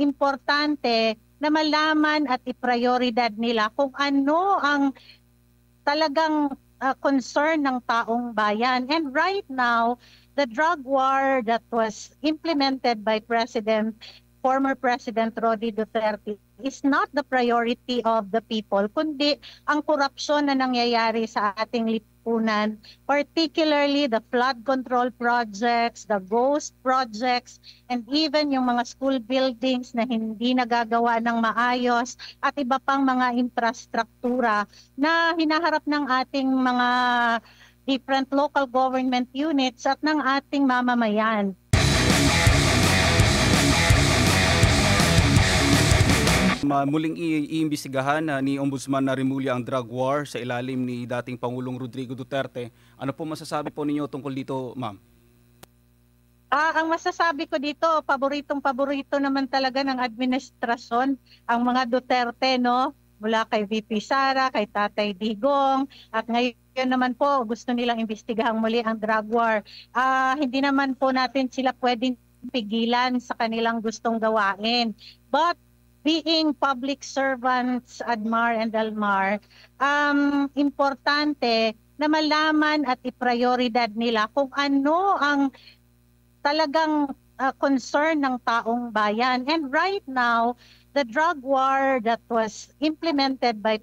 importante na malaman at iprioridad nila kung ano ang talagang concern ng taong bayan. And right now, the drug war that was implemented by former President Rodi Duterte is not the priority of the people, kundi ang korupsyon na nangyayari sa ating lipunan, particularly the flood control projects, the ghost projects, and even yung mga school buildings na hindi nagagawa ng maayos at iba pang mga infrastruktura na hinaharap ng ating mga different local government units at ng ating mamamayan. Muling iimbestigahan ni Ombudsman Remulla ang drug war sa ilalim ni dating Pangulong Rodrigo Duterte. Ano po masasabi po ninyo tungkol dito, ma'am? Ang masasabi ko dito, paboritong-paborito naman talaga ng administrasyon ang mga Duterte, no? Mula kay VP Sara, kay Tatay Digong, at ngayon naman po gusto nilang imbestigahang muli ang drug war. Hindi naman po natin sila pwedeng pigilan sa kanilang gustong gawain. But being public servants, Admar and Almar, importante na malaman at iprioridad nila kung ano ang talagang concern ng taong bayan. And right now, the drug war that was implemented by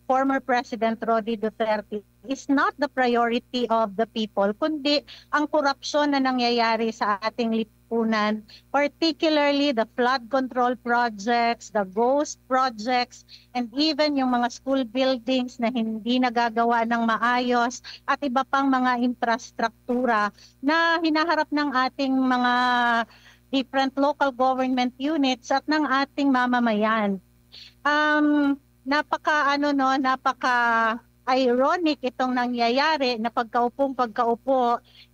former President Rodi Duterte is not the priority of the people, kundi ang korupsyon na nangyayari sa ating lipunan, particularly the flood control projects, the ghost projects, and even yung mga school buildings na hindi nagagawa ng maayos at iba pang mga infrastruktura na hinaharap ng ating mga different local government units at ng ating mamamayan. Napaka ironic itong nangyayari na pagkaupo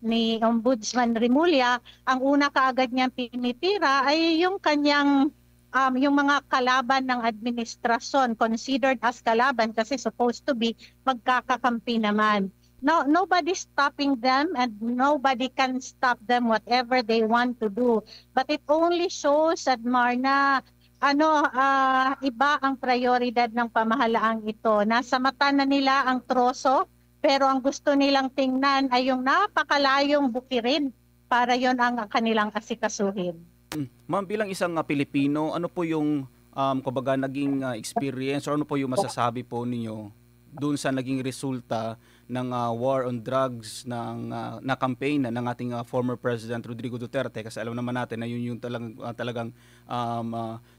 ni Ombudsman Remulla, ang una kaagad niyang tinitira ay yung kanyang yung mga kalaban ng administrasyon, considered as kalaban kasi supposed to be magkakakampi naman. No, nobody's stopping them and nobody can stop them whatever they want to do. But it only shows, Admar, na iba ang prioridad ng pamahalaang ito. Nasa mata na nila ang troso, pero ang gusto nilang tingnan ay yung napakalayong bukirin para yon ang kanilang asikasuhin. Ma'am, bilang isang Pilipino, ano po yung kumbaga naging experience or ano po yung masasabi po ninyo doon sa naging resulta ng war on drugs na campaign ng ating former President Rodrigo Duterte, kasi alam naman natin na yun yung talagang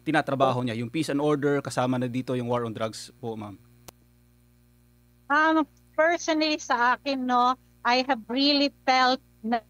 tinatrabaho niya, yung peace and order, kasama na dito yung war on drugs po, ma'am. Personally sa akin, no, I have really felt na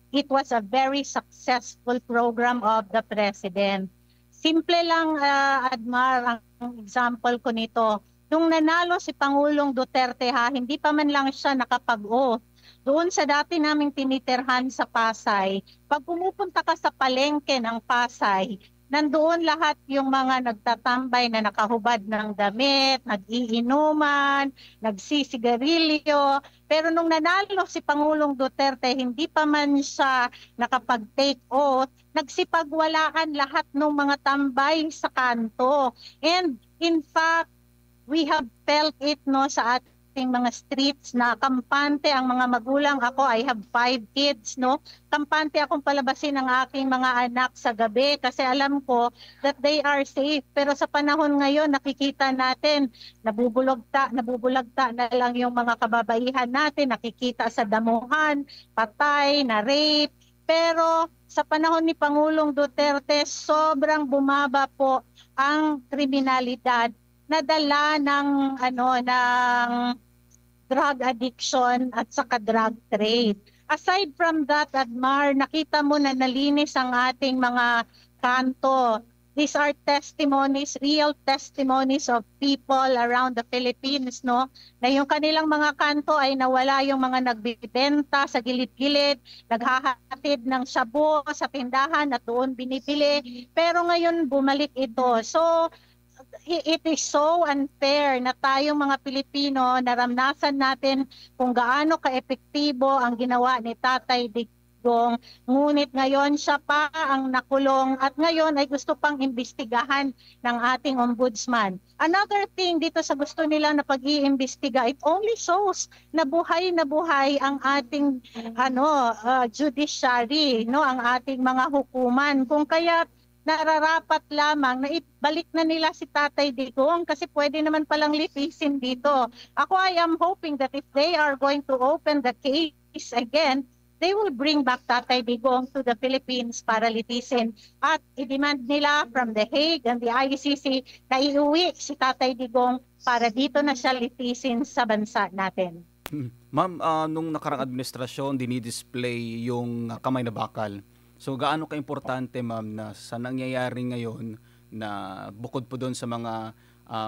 it was a very successful program of the President. Simple lang, Admar, ang example ko nito. Nung nanalo si Pangulong Duterte, hindi pa man lang siya nakapag-oath. Doon sa dati naming tinitirhan sa Pasay, pag pumupunta ka sa palengke ng Pasay, nandoon lahat yung mga nagtatambay na nakahubad ng damit, nag-iinuman, nagsisigarilyo. Pero nung nanalo si Pangulong Duterte, hindi pa man siya nakapag-take oath, nagsipagwalaan lahat ng mga tambay sa kanto. And in fact, we have felt it, no, sa ating mga streets na kampante ang mga magulang. Ako, I have 5 kids, no. Kampante akong palabasin ang aking mga anak sa gabi kasi alam ko that they are safe. Pero sa panahon ngayon, nakikita natin, nabubulagta na lang yung mga kababaihan natin, nakikita sa damuhan, patay, na rape. Pero sa panahon ni Pangulong Duterte, sobrang bumaba po ang kriminalidad nadala ng drug addiction at saka drug trade. Aside from that, Admar, nakita mo na nalinis ang ating mga kanto. These are testimonies, real testimonies of people around the Philippines, no? Na yung kanilang mga kanto ay nawala yung mga nagbibenta sa gilid-gilid, naghahatid ng shabu sa tindahan at doon binibili. Pero ngayon bumalik ito. So, it is so unfair na tayong mga Pilipino, naramdasan natin kung gaano kaepektibo ang ginawa ni Tatay Digong, ngunit ngayon siya pa ang nakulong at ngayon ay gusto pang imbestigahan ng ating ombudsman. Another thing dito sa gusto nila na pag-iimbestiga, it only shows na buhay ang ating judiciary, no, ang ating mga hukuman. Kung kaya nararapat lamang na ibalik na nila si Tatay Digong kasi pwede naman palang litisin dito. Ako, I am hoping that if they are going to open the case again, they will bring back Tatay Digong to the Philippines para litisin at i-demand nila from the Hague and the ICC na iuwi si Tatay Digong para dito na siya litisin sa bansa natin. Ma'am, nung nakarang administrasyon, dinidisplay yung kamay na bakal. So gaano ka-importante, ma'am, na sa nangyayari ngayon na bukod po doon sa mga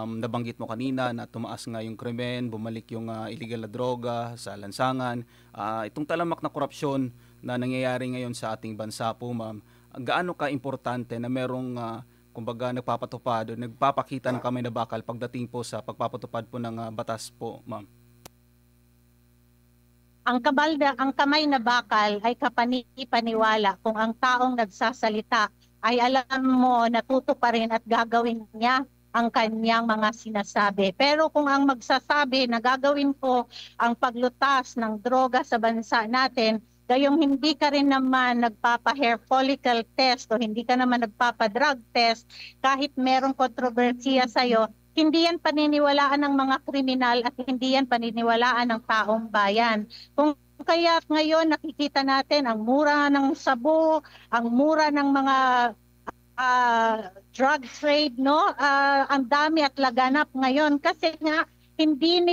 nabanggit mo kanina na tumaas nga yung krimen, bumalik yung illegal na droga sa lansangan, itong talamak na korupsyon na nangyayari ngayon sa ating bansa po, ma'am, gaano ka-importante na merong kumbaga nagpapatupad o nagpapakita ng kamay na bakal pagdating po sa pagpapatupad po ng batas po, ma'am? Ang kamay na bakal ay kapani-paniwala kung ang taong nagsasalita ay alam mo natutuparin at gagawin niya ang kanyang mga sinasabi. Pero kung ang magsasabi na gagawin ko ang paglutas ng droga sa bansa natin, gayong hindi ka rin naman nagpapa-hair follicle test o hindi ka naman nagpapa-drug test, kahit merong kontrobersiya sa'yo, hindi yan paniniwalaan ng mga kriminal at hindi yan paniniwalaan ng taong bayan. Kung kaya ngayon nakikita natin ang mura ng sabo, ang mura ng mga drug trade, no? Ang dami at laganap ngayon kasi nga hindi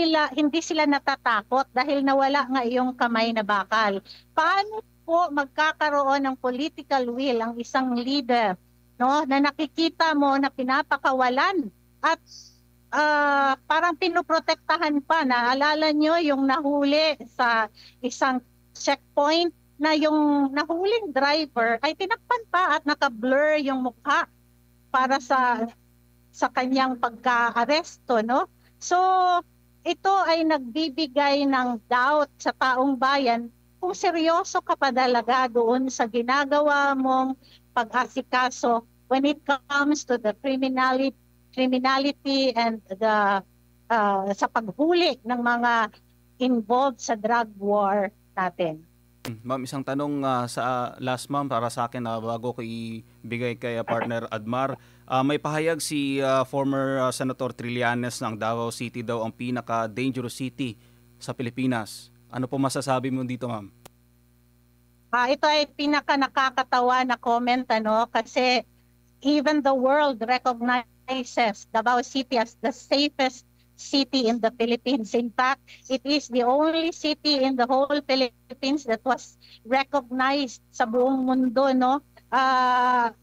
sila natatakot dahil nawala nga yung kamay na bakal. Paano po magkakaroon ng political will ang isang leader, no, na nakikita mo na pinapakawalan at parang pinoprotektahan pa? Naalala nyo yung nahuli sa isang checkpoint na yung nahuling driver ay tinakpan pa at naka-blur yung mukha para sa kanyang pagka-aresto, no? So, ito ay nagbibigay ng doubt sa taong bayan kung seryoso ka pa talaga doon sa ginagawa mong pag-asikaso when it comes to the criminality and the sa paghuli ng mga involved sa drug war natin. Ma'am, isang tanong sa last, ma'am, para sa akin bago ko ibigay kay partner Admar. May pahayag si former Senator Trillanes ng Davao City daw ang pinaka-dangerous city sa Pilipinas. Ano po masasabi mo dito, ma'am? Ito ay pinaka-nakakatawa na comment, kasi even the world recognizes Davao City as the safest city in the Philippines. In fact, it is the only city in the whole Philippines that was recognized sa buong mundo,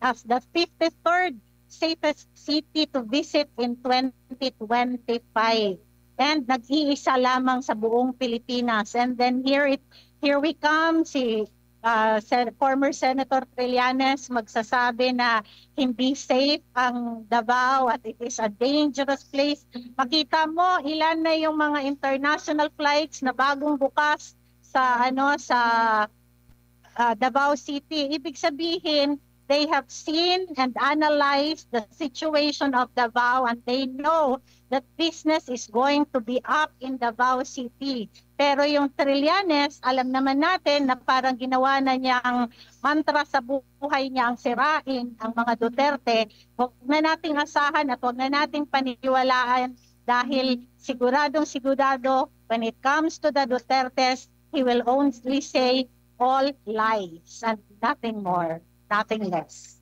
as the 53rd safest city to visit in 2025. And nag-iisa lamang sa buong Pilipinas. And then here we come, si former Senator Trillanes magsasabi na hindi safe ang Davao at it is a dangerous place. Makita mo ilan na yung mga international flights na bagong bukas sa Davao City. Ibig sabihin, they have seen and analyzed the situation of Davao and they know that business is going to be up in Davao City. Pero yung Trillanes, alam naman natin na parang ginawa na niya ang mantra sa buhay niya ang sirain ang mga Duterte. Huwag na nating asahan at huwag na nating paniniwalaan dahil sigurado when it comes to the Dutertes, he will only say all lies and nothing more, nothing less.